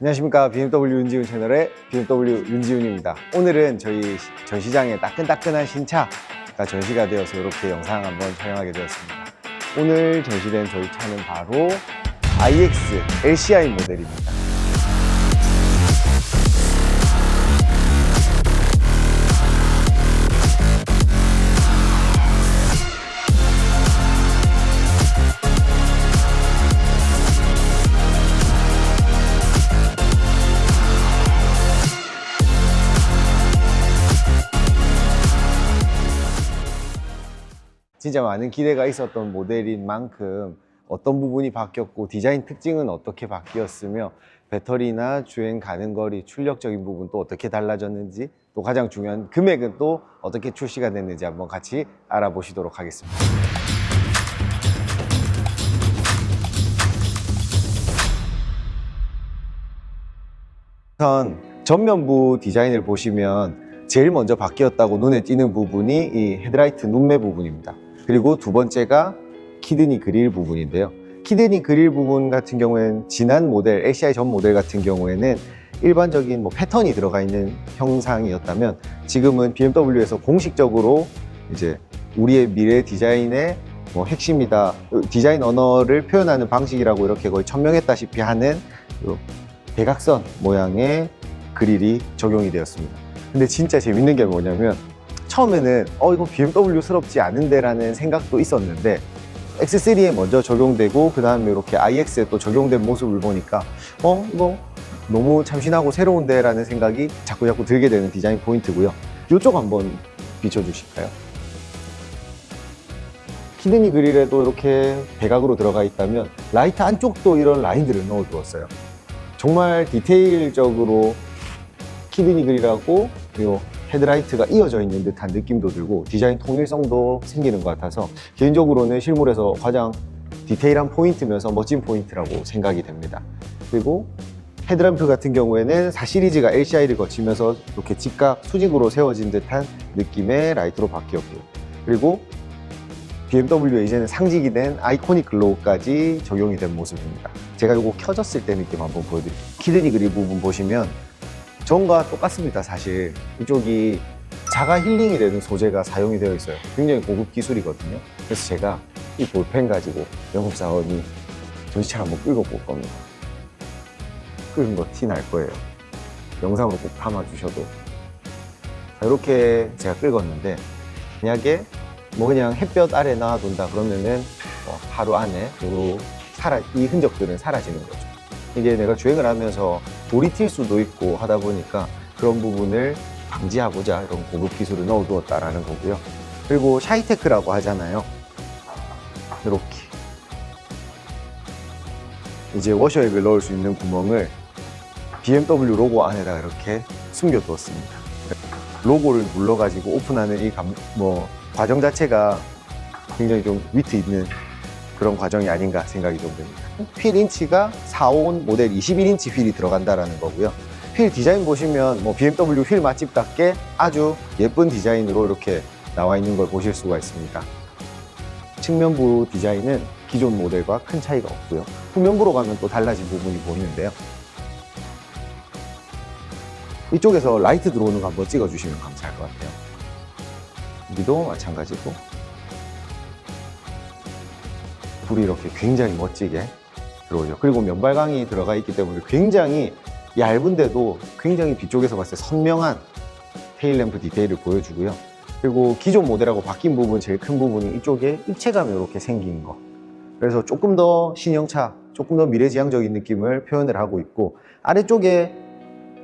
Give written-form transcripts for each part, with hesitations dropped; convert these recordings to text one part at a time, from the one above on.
안녕하십니까. BMW 윤지훈 채널의 BMW 윤지훈입니다. 오늘은 저희 전시장에 따끈따끈한 신차가 전시가 되어서 이렇게 영상 한번 촬영하게 되었습니다. 오늘 전시된 저희 차는 바로 iX LCI 모델입니다. 진짜 많은 기대가 있었던 모델인 만큼 어떤 부분이 바뀌었고 디자인 특징은 어떻게 바뀌었으며 배터리나 주행 가는 거리, 출력적인 부분 또 어떻게 달라졌는지, 또 가장 중요한 금액은 또 어떻게 출시가 됐는지 한번 같이 알아보시도록 하겠습니다. 우선 전면부 디자인을 보시면 제일 먼저 바뀌었다고 눈에 띄는 부분이 이 헤드라이트 눈매 부분입니다. 그리고 두 번째가 키드니 그릴 부분인데요. 키드니 그릴 부분 같은 경우에는 지난 모델, LCI 전 모델 같은 경우에는 일반적인 패턴이 들어가 있는 형상이었다면 지금은 BMW에서 공식적으로 이제 우리의 미래 디자인의 핵심이다, 디자인 언어를 표현하는 방식이라고 이렇게 거의 천명했다시피 하는 대각선 모양의 그릴이 적용이 되었습니다. 근데 진짜 재밌는 게 뭐냐면 처음에는 이거 BMW스럽지 않은데 라는 생각도 있었는데 X3에 먼저 적용되고 그 다음에 이렇게 iX에 또 적용된 모습을 보니까 이거 너무 참신하고 새로운데 라는 생각이 자꾸 들게 되는 디자인 포인트고요. 이쪽 한번 비춰주실까요? 키드니 그릴에도 이렇게 대각으로 들어가 있다면 라이트 안쪽도 이런 라인들을 넣어 두었어요. 정말 디테일적으로 키드니 그릴하고 요 헤드라이트가 이어져 있는 듯한 느낌도 들고 디자인 통일성도 생기는 것 같아서 개인적으로는 실물에서 가장 디테일한 포인트면서 멋진 포인트라고 생각이 됩니다. 그리고 헤드램프 같은 경우에는 4시리즈가 LCI를 거치면서 이렇게 직각 수직으로 세워진 듯한 느낌의 라이트로 바뀌었고요. 그리고 BMW에 이제는 상징이 된 아이코닉 글로우까지 적용이 된 모습입니다. 제가 이거 켜졌을 때 느낌 한번 보여드릴게요. 키드니 그릴 부분 보시면 전과 똑같습니다. 사실 이쪽이 자가 힐링이 되는 소재가 사용이 되어 있어요. 굉장히 고급 기술이거든요. 그래서 제가 이 볼펜 가지고 영업 사원이 전시차를 한번 끌고 올 겁니다. 끓은 거 티 날 거예요. 영상으로 꼭 담아 주셔도. 이렇게 제가 긁었는데 만약에 그냥 햇볕 아래 놔둔다 그러면은 하루 안에 이 흔적들은 사라지는 거죠. 이게 내가 주행을 하면서 돌이 튈 수도 있고 하다 보니까 그런 부분을 방지하고자 이런 고급 기술을 넣어두었다라는 거고요. 그리고 샤이테크라고 하잖아요. 이렇게 이제 워셔액을 넣을 수 있는 구멍을 BMW 로고 안에다가 이렇게 숨겨두었습니다. 로고를 눌러가지고 오픈하는 이 과정 자체가 굉장히 좀 위트 있는 그런 과정이 아닌가 생각이 좀 됩니다. 휠 인치가 4온 모델 21인치 휠이 들어간다라는 거고요. 휠 디자인 보시면 BMW 휠 맛집답게 아주 예쁜 디자인으로 이렇게 나와 있는 걸 보실 수가 있습니다. 측면부 디자인은 기존 모델과 큰 차이가 없고요. 후면부로 가면 또 달라진 부분이 보이는데요. 이쪽에서 라이트 들어오는 거 한번 찍어주시면 감사할 것 같아요. 여기도 마찬가지고 불이 이렇게 굉장히 멋지게 들어오죠. 그리고 면발광이 들어가 있기 때문에 굉장히 얇은데도 굉장히 뒤쪽에서 봤을 때 선명한 테일램프 디테일을 보여주고요. 그리고 기존 모델하고 바뀐 부분, 제일 큰 부분이 이쪽에 입체감이 이렇게 생긴 거. 그래서 조금 더 신형차, 조금 더 미래지향적인 느낌을 표현을 하고 있고, 아래쪽에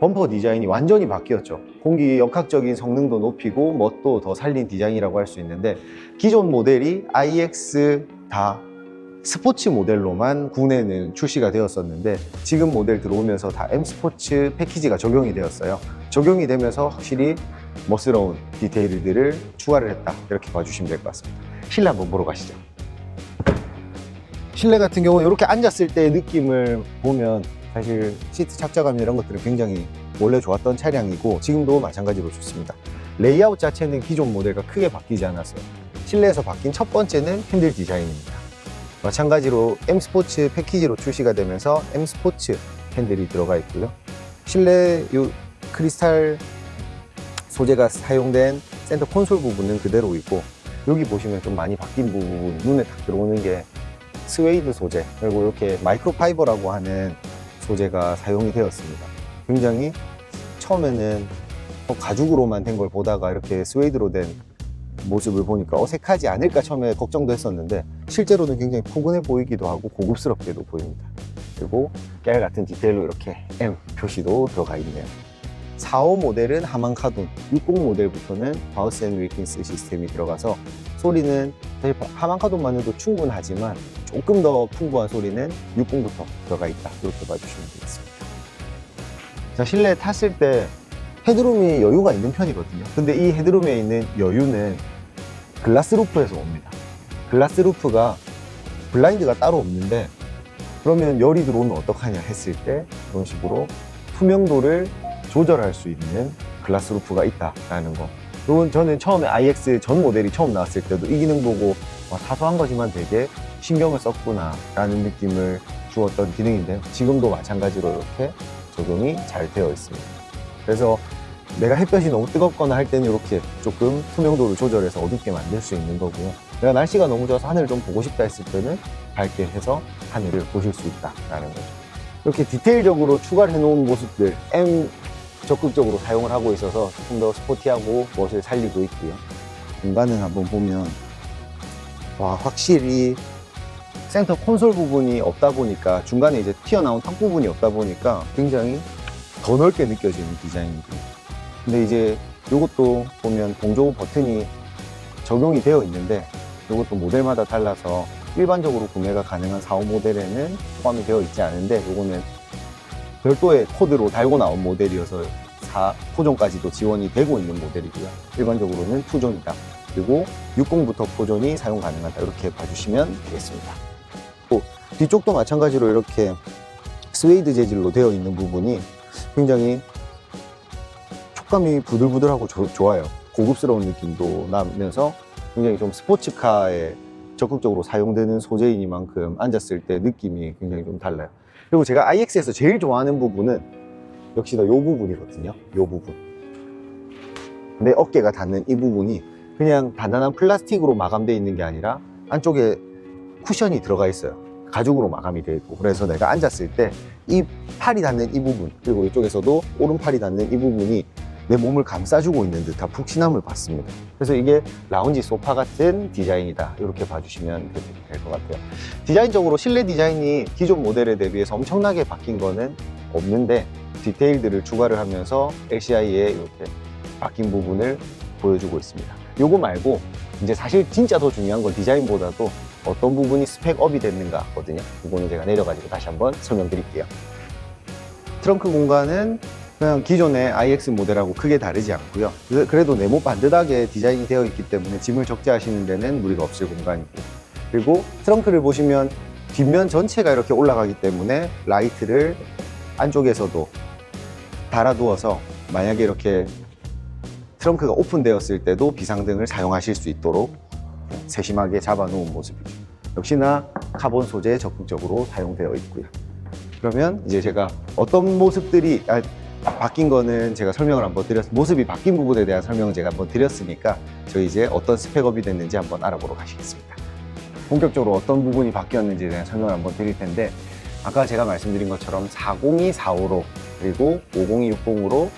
범퍼 디자인이 완전히 바뀌었죠. 공기 역학적인 성능도 높이고 멋도 더 살린 디자인이라고 할 수 있는데, 기존 모델이 iX 다 스포츠 모델로만 국내는 출시가 되었었는데 지금 모델 들어오면서 다 M 스포츠 패키지가 적용이 되었어요. 적용이 되면서 확실히 멋스러운 디테일들을 추가를 했다, 이렇게 봐주시면 될 것 같습니다. 실내 한번 보러 가시죠. 실내 같은 경우는 이렇게 앉았을 때의 느낌을 보면 사실 시트 착자감 이런 것들은 굉장히 원래 좋았던 차량이고 지금도 마찬가지로 좋습니다. 레이아웃 자체는 기존 모델과 크게 바뀌지 않았어요. 실내에서 바뀐 첫 번째는 핸들 디자인입니다. 마찬가지로 M 스포츠 패키지로 출시가 되면서 M 스포츠 핸들이 들어가 있고요. 실내 요 크리스탈 소재가 사용된 센터 콘솔 부분은 그대로 있고, 여기 보시면 좀 많이 바뀐 부분, 눈에 딱 들어오는 게 스웨이드 소재, 그리고 이렇게 마이크로파이버라고 하는 소재가 사용이 되었습니다. 굉장히 처음에는 가죽으로만 된 걸 보다가 이렇게 스웨이드로 된 모습을 보니까 어색하지 않을까 처음에 걱정도 했었는데, 실제로는 굉장히 포근해 보이기도 하고 고급스럽게도 보입니다. 그리고 깨알 같은 디테일로 이렇게 M 표시도 들어가 있네요. 45 모델은 하만 카돈, 60 모델부터는 바우스 앤 윌킨스 시스템이 들어가서 소리는 사실 하만 카돈만 해도 충분하지만 조금 더 풍부한 소리는 60부터 들어가 있다, 이렇게 봐주시면 되겠습니다. 자, 실내에 탔을 때 헤드룸이 여유가 있는 편이거든요. 근데 이 헤드룸에 있는 여유는 글라스 루프에서 옵니다. 글라스 루프가 블라인드가 따로 없는데, 그러면 열이 들어오면 어떡하냐 했을 때 이런 식으로 투명도를 조절할 수 있는 글라스 루프가 있다라는 거. 이건 저는 처음에 IX 전 모델이 처음 나왔을 때도 이 기능 보고 사소한 거지만 되게 신경을 썼구나 라는 느낌을 주었던 기능인데요. 지금도 마찬가지로 이렇게 적용이 잘 되어 있습니다. 그래서 내가 햇볕이 너무 뜨겁거나 할 때는 이렇게 조금 투명도를 조절해서 어둡게 만들 수 있는 거고요. 내가 날씨가 너무 좋아서 하늘을 좀 보고 싶다 했을 때는 밝게 해서 하늘을 보실 수 있다라는 거죠. 이렇게 디테일적으로 추가를 해놓은 모습들, M 적극적으로 사용을 하고 있어서 조금 더 스포티하고 멋을 살리고 있고요. 공간을 한번 보면 확실히 센터 콘솔 부분이 없다 보니까, 중간에 이제 튀어나온 턱 부분이 없다 보니까 굉장히 더 넓게 느껴지는 디자인이고요. 근데 이제 이것도 보면 동조 버튼이 적용이 되어 있는데, 이것도 모델마다 달라서 일반적으로 구매가 가능한 45 모델에는 포함이 되어 있지 않은데, 이거는 별도의 코드로 달고 나온 모델이어서 4포존까지도 지원이 되고 있는 모델이고요. 일반적으로는 2존이다. 그리고 60부터 포존이 사용 가능하다, 이렇게 봐주시면 되겠습니다. 또 뒤쪽도 마찬가지로 이렇게 스웨이드 재질로 되어 있는 부분이 굉장히 촉감이 부들부들하고 좋아요. 고급스러운 느낌도 나면서 굉장히 좀 스포츠카에 적극적으로 사용되는 소재이니만큼 앉았을 때 느낌이 굉장히 좀 달라요. 그리고 제가 IX에서 제일 좋아하는 부분은 역시나 이 부분이거든요. 이 부분. 내 어깨가 닿는 이 부분이 그냥 단단한 플라스틱으로 마감되어 있는 게 아니라 안쪽에 쿠션이 들어가 있어요. 가죽으로 마감이 되어 있고, 그래서 내가 앉았을 때 이 팔이 닿는 이 부분, 그리고 이쪽에서도 오른팔이 닿는 이 부분이 내 몸을 감싸주고 있는 듯한 푹신함을 받습니다. 그래서 이게 라운지 소파 같은 디자인이다, 이렇게 봐주시면 될 것 같아요. 디자인적으로 실내 디자인이 기존 모델에 대비해서 엄청나게 바뀐 거는 없는데, 디테일들을 추가를 하면서 LCI에 이렇게 바뀐 부분을 보여주고 있습니다. 요거 말고 이제 사실 진짜 더 중요한 건 디자인보다도 어떤 부분이 스펙업이 됐는가거든요. 그거는 제가 내려가지고 다시 한번 설명드릴게요. 트렁크 공간은 그냥 기존의 IX 모델하고 크게 다르지 않고요. 그래도 네모 반듯하게 디자인이 되어 있기 때문에 짐을 적재하시는 데는 무리가 없을 공간이고, 그리고 트렁크를 보시면 뒷면 전체가 이렇게 올라가기 때문에 라이트를 안쪽에서도 달아두어서 만약에 이렇게 트렁크가 오픈되었을 때도 비상등을 사용하실 수 있도록 세심하게 잡아놓은 모습이죠. 역시나 카본 소재에 적극적으로 사용되어 있고요. 그러면 이제 제가 어떤 모습들이 바뀐 거는 제가 설명을 한번 모습이 바뀐 부분에 대한 설명을 제가 한번 드렸으니까, 저희 이제 어떤 스펙업이 됐는지 한번 알아보러 가시겠습니다. 본격적으로 어떤 부분이 바뀌었는지에 대한 설명을 한번 드릴 텐데, 아까 제가 말씀드린 것처럼 402, 45로 그리고 502, 60으로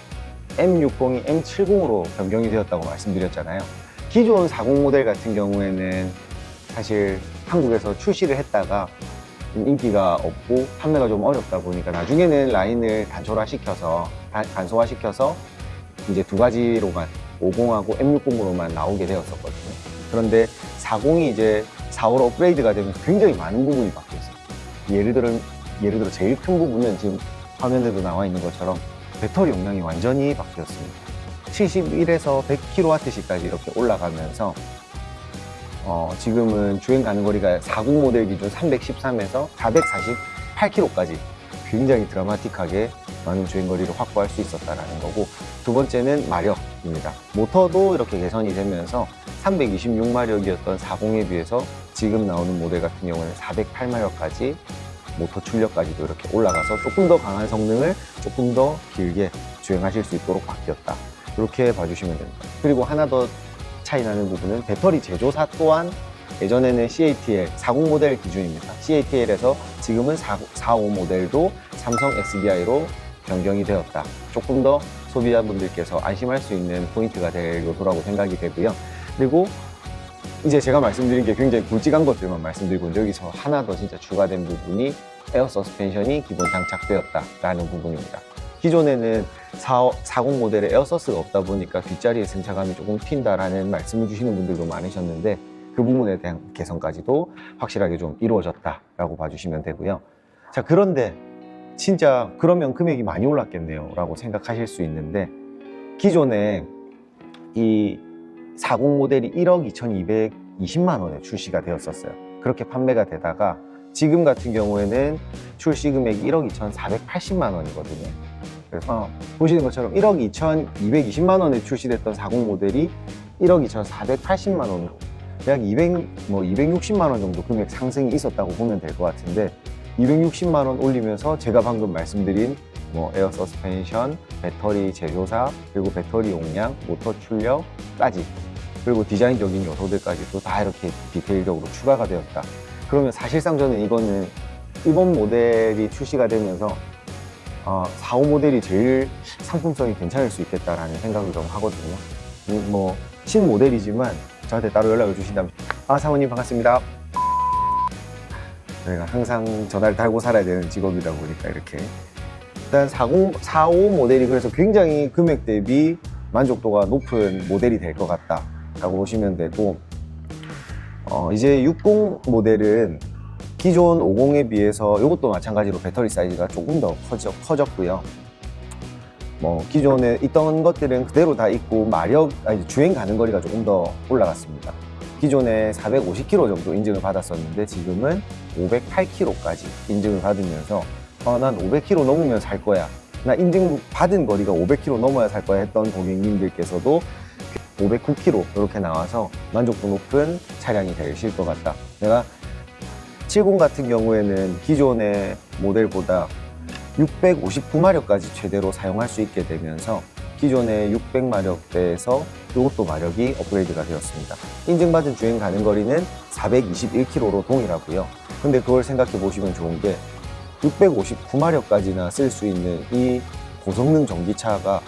M60이 M70으로 변경이 되었다고 말씀드렸잖아요. 기존 40 모델 같은 경우에는 사실 한국에서 출시를 했다가 인기가 없고 판매가 좀 어렵다 보니까 나중에는 라인을 간소화시켜서 이제 두 가지로만 50하고 M60으로만 나오게 되었었거든요. 그런데 40이 이제 45로 업그레이드가 되면서 굉장히 많은 부분이 바뀌었어요. 예를 들어 제일 큰 부분은 지금 화면에도 나와 있는 것처럼 배터리 용량이 완전히 바뀌었습니다. 71에서 100kWh까지 이렇게 올라가면서 지금은 주행 가는 거리가 40 모델 기준 313에서 448km까지 굉장히 드라마틱하게 많은 주행 거리를 확보할 수 있었다는 거고, 두 번째는 마력입니다. 모터도 이렇게 개선이 되면서 326마력이었던 40에 비해서 지금 나오는 모델 같은 경우는 408마력까지 모터 출력까지도 이렇게 올라가서 조금 더 강한 성능을 조금 더 길게 주행하실 수 있도록 바뀌었다. 이렇게 봐주시면 됩니다. 그리고 하나 더 차이 나는 부분은 배터리 제조사 또한 예전에는 CATL 40 모델 기준입니다. CATL에서 지금은 45 모델도 삼성 SDI로 변경이 되었다. 조금 더 소비자분들께서 안심할 수 있는 포인트가 될 요소라고 생각이 되고요. 그리고 이제 제가 말씀드린 게 굉장히 굵직한 것들만 말씀드리고 여기서 하나 더 진짜 추가된 부분이 에어 서스펜션이 기본 장착되었다라는 부분입니다. 기존에는 40 모델에 에어서스가 없다 보니까 뒷자리에 승차감이 조금 튄다라는 말씀을 주시는 분들도 많으셨는데 그 부분에 대한 개선까지도 확실하게 좀 이루어졌다라고 봐주시면 되고요. 자, 그런데 진짜 그러면 금액이 많이 올랐겠네요 라고 생각하실 수 있는데 기존에 이 40 모델이 1억 2,220만 원에 출시가 되었었어요. 그렇게 판매가 되다가 지금 같은 경우에는 출시 금액이 1억 2,480만 원이거든요. 그래서 보시는 것처럼 1억 2,220만 원에 출시됐던 40 모델이 1억 2,480만 원으로 약 260만 원 정도 금액 상승이 있었다고 보면 될 것 같은데 260만 원 올리면서 제가 방금 말씀드린 에어 서스펜션, 배터리 제조사, 그리고 배터리 용량, 모터 출력까지 그리고 디자인적인 요소들까지도 다 이렇게 디테일적으로 추가가 되었다. 그러면 사실상 저는 이거는 이번 모델이 출시가 되면서 45 모델이 제일 상품성이 괜찮을 수 있겠다라는 생각을 좀 하거든요. 신모델이지만 저한테 따로 연락을 주신다면 사모님 반갑습니다. 저희가 항상 전화를 달고 살아야 되는 직업이다 보니까 이렇게 일단 45 모델이 그래서 굉장히 금액 대비 만족도가 높은 모델이 될 것 같다라고 보시면 되고 이제 60 모델은 기존 50에 비해서 이것도 마찬가지로 배터리 사이즈가 조금 더 커졌고요. 기존에 있던 것들은 그대로 다 있고 주행 가는 거리가 조금 더 올라갔습니다. 기존에 450km 정도 인증을 받았었는데 지금은 508km까지 인증을 받으면서 난 500km 넘으면 살 거야. 나 인증 받은 거리가 500km 넘어야 살 거야 했던 고객님들께서도 509km 이렇게 나와서 만족도 높은 차량이 되실 것 같다. 내가 70 같은 경우에는 기존의 모델보다 659마력까지 최대로 사용할 수 있게 되면서 기존의 600마력대에서 이것도 마력이 업그레이드가 되었습니다. 인증받은 주행 가는 거리는 421km로 동일하고요. 근데 그걸 생각해 보시면 좋은 게 659마력까지나 쓸 수 있는 이 고성능 전기차가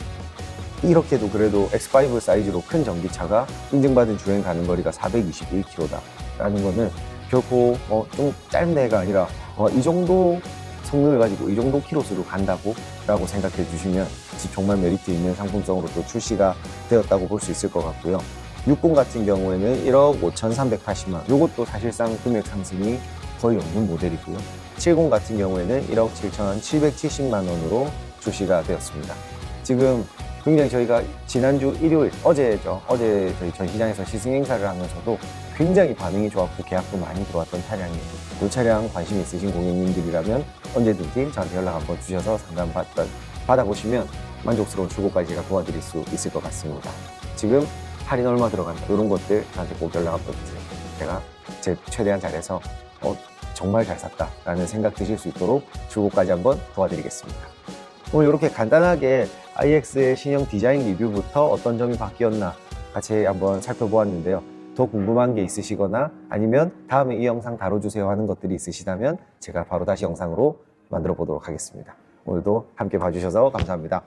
이렇게도 그래도 X5 사이즈로 큰 전기차가 인증받은 주행 가는 거리가 421km다 라는 거는 결코 좀 짧은 애가 아니라 이 정도 성능을 가지고 이 정도 키로수로 간다고 라고 생각해 주시면 정말 메리트 있는 상품성으로 또 출시가 되었다고 볼 수 있을 것 같고요. 60 같은 경우에는 1억 5,380만 원, 이것도 사실상 금액 상승이 거의 없는 모델이고요. 70 같은 경우에는 1억 7,770만 원으로 출시가 되었습니다. 지금 굉장히 저희가 지난주 일요일, 어제 저희 전시장에서 시승 행사를 하면서도 굉장히 반응이 좋았고 계약도 많이 들어왔던 차량이에요. 이 차량 관심 있으신 고객님들이라면 언제든지 저한테 연락 한번 주셔서 상담 받아보시면 만족스러운 출고까지 도와드릴 수 있을 것 같습니다. 지금 할인 얼마 들어간다 이런 것들 저한테 꼭 연락 한번 주세요. 제가 제 최대한 잘해서 정말 잘 샀다 라는 생각 드실 수 있도록 출고까지 한번 도와드리겠습니다. 오늘 이렇게 간단하게 iX의 신형 디자인 리뷰부터 어떤 점이 바뀌었나 같이 한번 살펴보았는데요. 더 궁금한 게 있으시거나 아니면 다음에 이 영상 다뤄주세요 하는 것들이 있으시다면 제가 바로 다시 영상으로 만들어 보도록 하겠습니다. 오늘도 함께 봐주셔서 감사합니다.